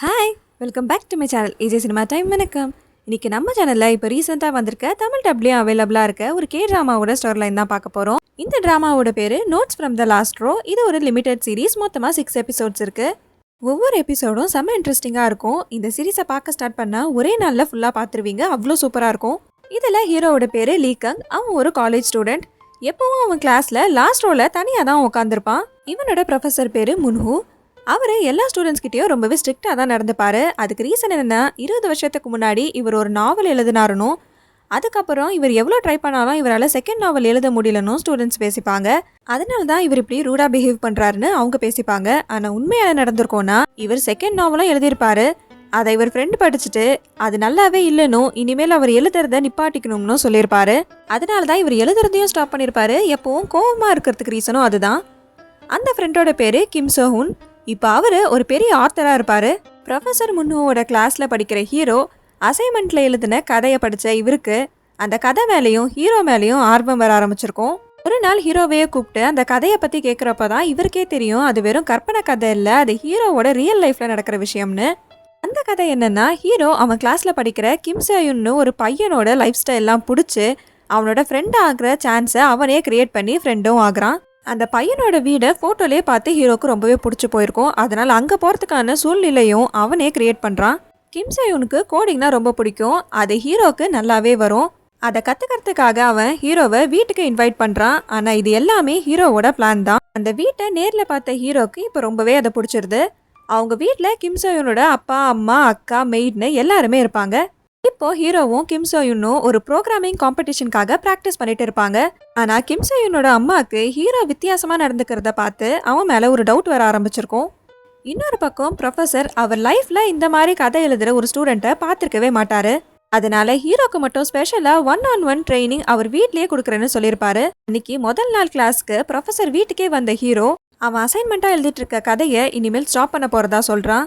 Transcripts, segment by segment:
Hi, welcome back to my channel AJ cinema time. வணக்கம். இன்றைக்கி நம்ம சேனலில் இப்போ ரீசெண்டாக வந்திருக்க தமிழ் டப்லேயும் அவைலபிளாக இருக்க ஒரு ட்ராமாவோட ஸ்டோரி லைன் தான் பார்க்க போகிறோம். இந்த ட்ராமாவோட பேர் notes from the last row. இது ஒரு லிமிடெட் சீரீஸ். மொத்தமாக 6 எபிசோட்ஸ் இருக்குது. ஒவ்வொரு எபிசோடும் செம்ம இன்ட்ரெஸ்டிங்காக இருக்கும். இந்த சீரீஸை பார்க்க ஸ்டார்ட் பண்ணால் ஒரே நாளில் ஃபுல்லாக பார்த்துருவீங்க. அவ்வளோ சூப்பராக இருக்கும். இதில் ஹீரோவோட பேர் லீகங். அவன் ஒரு காலேஜ் ஸ்டூடெண்ட். எப்பவும் அவன் கிளாஸில் லாஸ்ட் ரோவில் தனியாக தான் உட்காந்துருப்பான். இவனோட ப்ரொஃபஸர் பேர் முன்ஹூ. அவர் எல்லா ஸ்டூடெண்ட்ஸ்கிட்டையும் ரொம்பவே ஸ்ட்ரிக்டாக தான் நடந்துப்பார். அதுக்கு ரீசன் என்னென்னா, 20 வருஷத்துக்கு முன்னாடி இவர் ஒரு நாவல் எழுதினாருன்னு, அதுக்கப்புறம் இவர் எவ்வளோ ட்ரை பண்ணாலும் இவரால் செகண்ட் நாவல் எழுத முடியலன்னு ஸ்டூடெண்ட்ஸ் பேசிப்பாங்க. அதனால தான் இவர் இப்படி ரூடாக பிஹேவ் பண்ணுறாருன்னு அவங்க பேசிப்பாங்க. ஆனால் உண்மையாக நடந்திருக்கோன்னா, இவர் செகண்ட் நாவலும் எழுதியிருப்பார். அதை இவர் ஃப்ரெண்டு படிச்சுட்டு அது நல்லாவே இல்லைன்னு, இனிமேல் அவர் எழுதுறத நிப்பாட்டிக்கணும்னு சொல்லியிருப்பாரு. அதனால தான் இவர் எழுதுறதையும் ஸ்டாப் பண்ணியிருப்பாரு. எப்பவும் கோவமாக இருக்கிறதுக்கு ரீசனும் அதுதான். அந்த ஃப்ரெண்டோட பேர் கிம் சோஹூன். இப்போ அவர் ஒரு பெரிய ஆத்தராக இருப்பார். ப்ரொஃபஸர் முன்ஹூவோட கிளாஸில் படிக்கிற ஹீரோ அசைன்மெண்ட்டில் எழுதின கதையை படித்த இவருக்கு அந்த கதை மேலேயும் ஹீரோ மேலேயும் ஆர்வம் வர ஆரம்பிச்சிருக்கும். ஒரு நாள் ஹீரோவையே கூப்பிட்டு அந்த கதையை பற்றி கேட்குறப்ப தான் இவருக்கே தெரியும் அது வெறும் கற்பனை கதை இல்லை, அது ஹீரோவோட ரியல் லைஃப்பில் நடக்கிற விஷயம்னு. அந்த கதை என்னென்னா, ஹீரோ அவன் கிளாஸில் படிக்கிற கிம் சேயுன்னு ஒரு பையனோட லைஃப் ஸ்டைல்லாம் பிடிச்சி அவனோட ஃப்ரெண்ட் ஆகிற சான்ஸை அவனே கிரியேட் பண்ணி ஃப்ரெண்டும் ஆகிறான். அந்த பையனோட வீடை ஃபோட்டோலேயே பார்த்து ஹீரோக்கு ரொம்பவே பிடிச்சி போயிருக்கும். அதனால் அங்கே போகிறதுக்கான சூழ்நிலையும் அவனே கிரியேட் பண்ணுறான். கிம் சேயுனுக்கு கோடிங்னா ரொம்ப பிடிக்கும். அது ஹீரோக்கு நல்லாவே வரும். அதை கற்றுக்கிறதுக்காக அவன் ஹீரோவை வீட்டுக்கு இன்வைட் பண்ணுறான். ஆனால் இது எல்லாமே ஹீரோவோட பிளான் தான். அந்த வீட்டை நேரில் பார்த்த ஹீரோக்கு இப்போ ரொம்பவே அதை பிடிச்சிருது. அவங்க வீட்டில் கிம் சேயுனோட அப்பா, அம்மா, அக்கா, மெய்ட்னு எல்லாருமே இருப்பாங்க. இப்போ ஹீரோவும் கிம் சோயுனும் ஒரு ப்ரோக்ராமிங் காம்படிஷனுக்காக ப்ராக்டிஸ் பண்ணிட்டு இருப்பாங்க. ஆனால் கிம் சோயுனோட அம்மாவுக்கு ஹீரோ வித்தியாசமாக நடந்துக்கிறத பார்த்து அவன் மேலே ஒரு டவுட் வர ஆரம்பிச்சிருக்கும். இன்னொரு பக்கம் ப்ரொஃபஸர் அவர் லைஃப்பில் இந்த மாதிரி கதை எழுதுகிற ஒரு ஸ்டூடெண்ட்டை பார்த்துருக்கவே மாட்டார். அதனால ஹீரோக்கு மட்டும் ஸ்பெஷலாக 1-on-1 ட்ரைனிங் அவர் வீட்லேயே கொடுக்குறேன்னு சொல்லியிருப்பாரு. இன்னைக்கு முதல் நாள் கிளாஸ்க்கு ப்ரொஃபஸர் வீட்டுக்கே வந்த ஹீரோ அவன் அசைன்மெண்ட்டாக எழுதிட்டு இருக்க கதையை இனிமேல் ஸ்டாப் பண்ண போகிறதா சொல்கிறான்.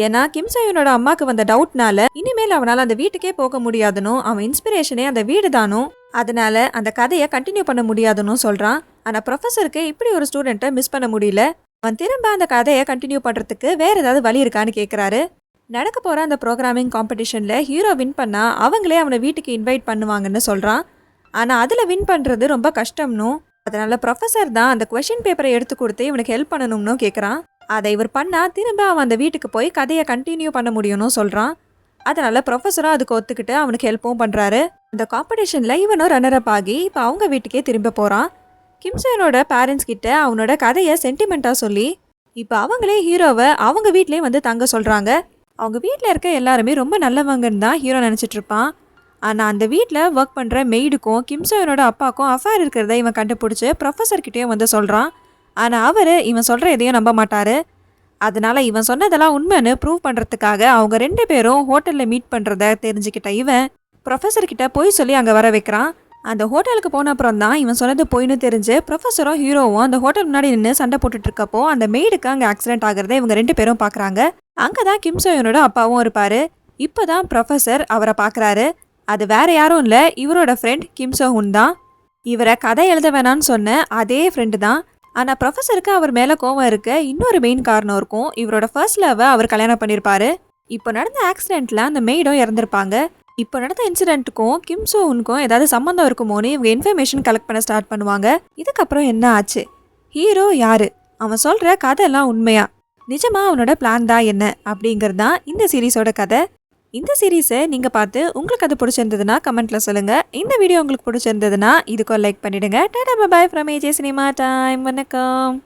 ஏன்னா கிம் சேயுனோட அம்மாவுக்கு வந்த டவுட்னால இனிமேல் அவனால் அந்த வீட்டுக்கே போக முடியாதுன்னு, அவன் இன்ஸ்பிரேஷனே அந்த வீடு தானும், அதனால அந்த கதையை கண்டினியூ பண்ண முடியாதுன்னு சொல்கிறான். ஆனால் ப்ரொஃபஸருக்கு இப்படி ஒரு ஸ்டூடெண்ட்டை மிஸ் பண்ண முடியல. அவன் திரும்ப அந்த கதையை கண்டினியூ பண்ணுறதுக்கு வேறு ஏதாவது வழி இருக்கான்னு கேட்குறாரு. நடக்க போகிற அந்த ப்ரோக்ராமிங் காம்படிஷனில் ஹீரோ வின் பண்ணால் அவங்களே அவனை வீட்டுக்கு இன்வைட் பண்ணுவாங்கன்னு சொல்கிறான். ஆனால் அதில் வின் பண்ணுறது ரொம்ப கஷ்டம்னும், அதனால ப்ரொஃபஸர் தான் அந்த கொஷின் பேப்பரை எடுத்து கொடுத்து இவனுக்கு ஹெல்ப் பண்ணணும்னு கேட்குறான். அதை இவர் பண்ணால் திரும்ப அவன் அந்த வீட்டுக்கு போய் கதையை கண்டினியூ பண்ண முடியும்னு சொல்கிறான். அதனால் ப்ரொஃபஸரும் அதுக்கு ஒத்துக்கிட்டு அவனுக்கு ஹெல்ப்பும் பண்ணுறாரு. அந்த காம்படிஷனில் இவனும் ரன்னரப் ஆகி இப்போ அவங்க வீட்டுக்கே திரும்ப போகிறான். கிம் சேயுனோட பேரண்ட்ஸ் கிட்ட அவனோட கதையை சென்டிமெண்ட்டாக சொல்லி இப்போ அவங்களே ஹீரோவை அவங்க வீட்லேயே வந்து தங்க சொல்கிறாங்க. அவங்க வீட்டில் இருக்க எல்லாருமே ரொம்ப நல்லவங்கன்னு தான் ஹீரோ நினச்சிட்டு இருப்பான். ஆனால் அந்த வீட்டில் ஒர்க் பண்ணுற மெய்டுக்கும் கிம் சேயுனோட அப்பாவுக்கும் அஃபேர் இருக்கிறத இவன் கண்டுபிடிச்சி ப்ரொஃபஸர்கிட்டையும் வந்து சொல்கிறான். ஆனால் அவர் இவன் சொல்கிற எதையும் நம்ப மாட்டார். அதனால் இவன் சொன்னதெல்லாம் உண்மைன்னு ப்ரூவ் பண்ணுறதுக்காக அவங்க 2 பேரும் ஹோட்டலில் மீட் பண்ணுறத தெரிஞ்சுக்கிட்ட இவன் ப்ரொஃபஸர்கிட்ட போய் சொல்லி அங்கே வர வைக்கிறான். அந்த ஹோட்டலுக்கு போன அப்புறம் தான் இவன் சொன்னது போயின்னு தெரிஞ்சு ப்ரொஃபஸரும் ஹீரோவும் அந்த ஹோட்டல் முன்னாடி நின்று சண்டை போட்டுட்ருக்கப்போ அந்த மெய்டுக்கு அங்கே ஆக்சிடென்ட் ஆகிறத இவங்க 2 பேரும் பார்க்குறாங்க. அங்கே தான் கிம் சேயுனோட அப்பாவும் இருப்பார். இப்போ தான் ப்ரொஃபஸர் அவரை பார்க்குறாரு. அது வேறு யாரும் இல்லை, இவரோட ஃப்ரெண்ட் கிம் சோஹூன் தான். இவரை கதை எழுத வேணான்னு சொன்ன அதே ஃப்ரெண்டு தான். ஆனால் ப்ரொஃபஸருக்கு அவர் மேலே கோவம் இருக்க இன்னொரு மெயின் காரணம் இருக்கும். இவரோட ஃபர்ஸ்ட் லவ்வை அவர் கல்யாணம் பண்ணியிருப்பாரு. இப்போ நடந்த ஆக்சிடெண்ட்டில் அந்த மெய்டும் இறந்துருப்பாங்க. இப்போ நடந்த இன்சிடென்ட்டுக்கும் கிம் சோஹூனுக்கும் ஏதாவது சம்மந்தம் இருக்குமோன்னு இவங்க இன்ஃபர்மேஷன் கலெக்ட் பண்ண ஸ்டார்ட் பண்ணுவாங்க. இதுக்கப்புறம் என்ன ஆச்சு, ஹீரோ யாரு, அவன் சொல்கிற கதையெல்லாம் உண்மையா, நிஜமாக அவனோட பிளான் தான் என்ன அப்படிங்கிறது தான் இந்த சீரீஸோட கதை. இந்த சீரீஸை நீங்கள் பார்த்து உங்களுக்கு அது பிடிச்சிருந்ததுன்னா கமெண்ட்டில் சொல்லுங்கள். இந்த வீடியோ உங்களுக்கு பிடிச்சிருந்ததுன்னா இதுக்கு லைக் பண்ணிவிடுங்க. டாடா bye from AJ cinema time. வணக்கம்.